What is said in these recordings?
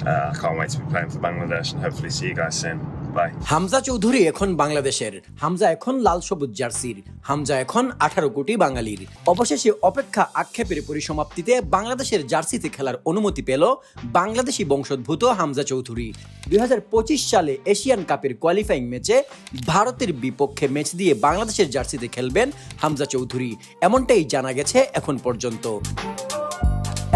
I can't wait to be playing for Bangladesh and hopefully see you guys soon. Bye. Hamza Chowdhury এখন বাংলাদেশের, হামজা এখন লাল সবুজ জার্সির, হামজা এখন 18 কোটি বাঙালির। অবশেষে অপেক্ষা আক্ষেপের পরিসমাপ্তিতে বাংলাদেশের জার্সিতে খেলার অনুমতি পেল বাংলাদেশি বংশোদ্ভূত হামজা চৌধুরী। 2025 সালে এশিয়ান কাপের কোয়ালিফাইং ম্যাচে ভারতের বিপক্ষে ম্যাচ দিয়ে বাংলাদেশের জার্সিতে খেলবেন হামজা চৌধুরী, এমনটাই জানা গেছে এখন পর্যন্ত।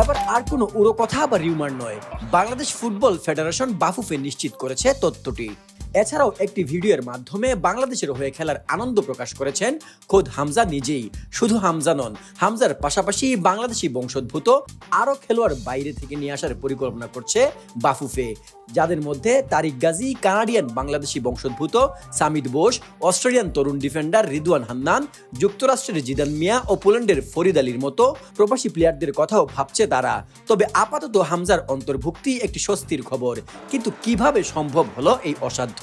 এবার আর কোনো উড়ো কথা বা রিউমার নয়, বাংলাদেশ ফুটবল ফেডারেশন বাফুফে নিশ্চিত করেছে তথ্যটি। এছাড়াও একটি ভিডিওর মাধ্যমে বাংলাদেশের হয়ে খেলার আনন্দ প্রকাশ করেছেন খোদ হামজা নিজেই। শুধু হামজা নন, হামজার পাশাপাশি বাংলাদেশি বংশোদ্ভূত আরও খেলোয়াড় বাইরে থেকে নিয়ে আসার পরিকল্পনা করছে বাফুফে, যাদের মধ্যে তারিক গাজী, কানাডিয়ান বাংলাদেশি বংশোদ্ভূত সামিদ বোস, অস্ট্রেলিয়ান তরুণ ডিফেন্ডার রিদওয়ান হান্নান, যুক্তরাষ্ট্রের জিদান মিয়া ও পোল্যান্ডের ফরিদ আলীর মতো প্রবাসী প্লেয়ারদের কথাও ভাবছে তারা। তবে আপাতত হামজার অন্তর্ভুক্তি একটি স্বস্তির খবর, কিন্তু কিভাবে সম্ভব হলো এই অসাধ্য?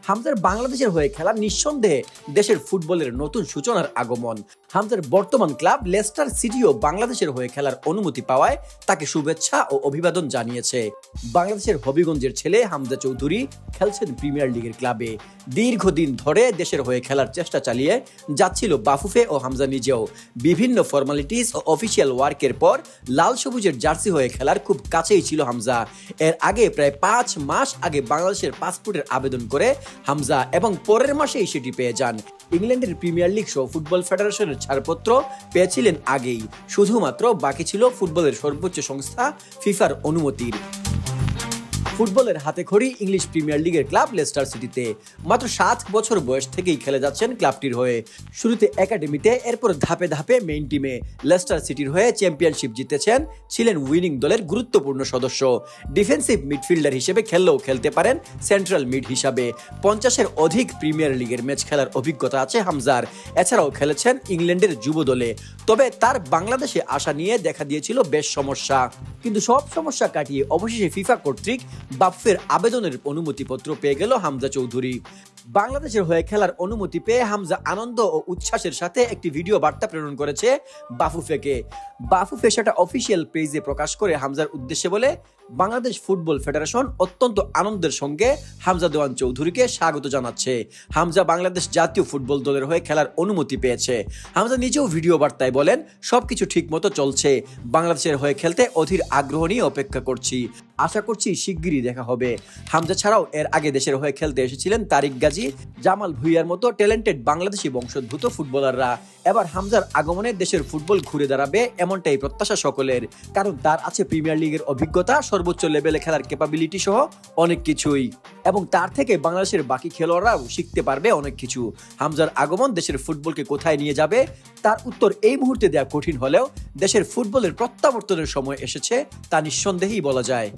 হামজার বাংলাদেশের হয়ে খেলা নিঃসন্দেহে দেশের ফুটবলের নতুন সূচনার আগমন। হামজার বর্তমান ক্লাব লেস্টার সিটিও বাংলাদেশের হয়ে খেলার অনুমতি পাওয়ায় তাকে শুভেচ্ছা ও অভিবাদন জানিয়েছে। বাংলাদেশের হবিগঞ্জের ছেলে হামজা চৌধুরী খেলছেন প্রিমিয়ার লিগের ক্লাবে। দীর্ঘদিন ধরে দেশের হয়ে খেলার চেষ্টা চালিয়ে যাচ্ছিল বাফুফে ও হামজা নিজেও। বিভিন্ন ফর্মালিটিস ও অফিসিয়াল ওয়ার্কের পর লাল সবুজের জার্সি হয়ে খেলার খুব কাছেই ছিল হামজা। এর আগে প্রায় 5 মাস আগে বাংলাদেশের পাসপোর্টের আবেদন করে হামজা এবং পরের মাসেই সেটি পেয়ে যান। ইংল্যান্ডের প্রিমিয়ার লিগ সহ ফুটবল ফেডারেশনের ছাড়পত্র পেয়েছিলেন আগেই, শুধুমাত্র বাকি ছিল ফুটবলের সর্বোচ্চ সংস্থা ফিফার অনুমতির। ফুটবলের হাতেখড়ি ইংলিশ প্রিমিয়ার লিগের ক্লাব লেস্টার সিটিতে। মাত্র 7 বছর বয়স থেকেই খেলে যাচ্ছেন ক্লাবটির হয়ে। শুরুতে একাডেমিতে, এরপর ধাপে ধাপে মেইন টিমে। লেস্টার সিটির হয়ে চ্যাম্পিয়নশিপ জিতেছেন, ছিলেন উইনিং দলের গুরুত্বপূর্ণ সদস্য। ডিফেন্সিভ মিডফিল্ডার হিসেবে খেললেও খেলতে পারেন সেন্ট্রাল মিড হিসাবে। 50-এর অধিক প্রিমিয়ার লিগের ম্যাচ খেলার অভিজ্ঞতা আছে হামজার। এছাড়াও খেলেছেন ইংল্যান্ডের যুব দলে। তবে তার বাংলাদেশে আসা নিয়ে দেখা দিয়েছিল বেশ সমস্যা, কিন্তু সব সমস্যা কাটিয়ে অবশেষে ফিফা কর্তৃক বাফুফের আবেদনের অনুমতিপত্র পেয়ে গেল হামজা চৌধুরী। বাংলাদেশের হয়ে খেলার অনুমতি পেয়ে হামজা আনন্দ ও উচ্ছ্বাসের সাথে একটি ভিডিও বার্তা প্রেরণ করেছে বাফুফেকে। বাফুফে সেটা অফিসিয়াল পেজে প্রকাশ করে হামজার উদ্দেশ্যে বলে, বাংলাদেশ ফুটবল ফেডারেশন অত্যন্ত আনন্দের সঙ্গে হামজা দেওয়ান চৌধুরীকে স্বাগত জানাচ্ছে। হামজা বাংলাদেশ জাতীয় ফুটবল দলের হয়ে খেলার অনুমতি পেয়েছে। হামজা নিজেও ভিডিও বার্তায় বলেন, সবকিছু ঠিক মতো চলছে, বাংলাদেশের হয়ে খেলতে অধীর আগ্রহ নিয়ে অপেক্ষা করছি, আশা করছি শিগগিরই দেখা হবে। হামজা ছাড়াও এর আগে দেশের হয়ে খেলতে এসেছিলেন তারিক গাজী, জামাল ভুঁইয়ার মতো ট্যালেন্টেড বাংলাদেশি বংশোদ্ভূত ফুটবলাররা। এবার হামজার আগমনে দেশের ফুটবল ঘুরে দাঁড়াবে এমনটাই প্রত্যাশা সকলের, কারণ তার আছে প্রিমিয়ার লিগের অভিজ্ঞতা, সর্বোচ্চ লেভেলে খেলার ক্যাপাবিলিটি সহ অনেক কিছুই, এবং তার থেকে বাংলাদেশের বাকি খেলোয়াড়রাও শিখতে পারবে অনেক কিছু। হামজার আগমন দেশের ফুটবলকে কোথায় নিয়ে যাবে তার উত্তর এই মুহূর্তে দেওয়া কঠিন হলেও দেশের ফুটবলের প্রত্যাবর্তনের সময় এসেছে তা নিঃসন্দেহেই বলা যায়।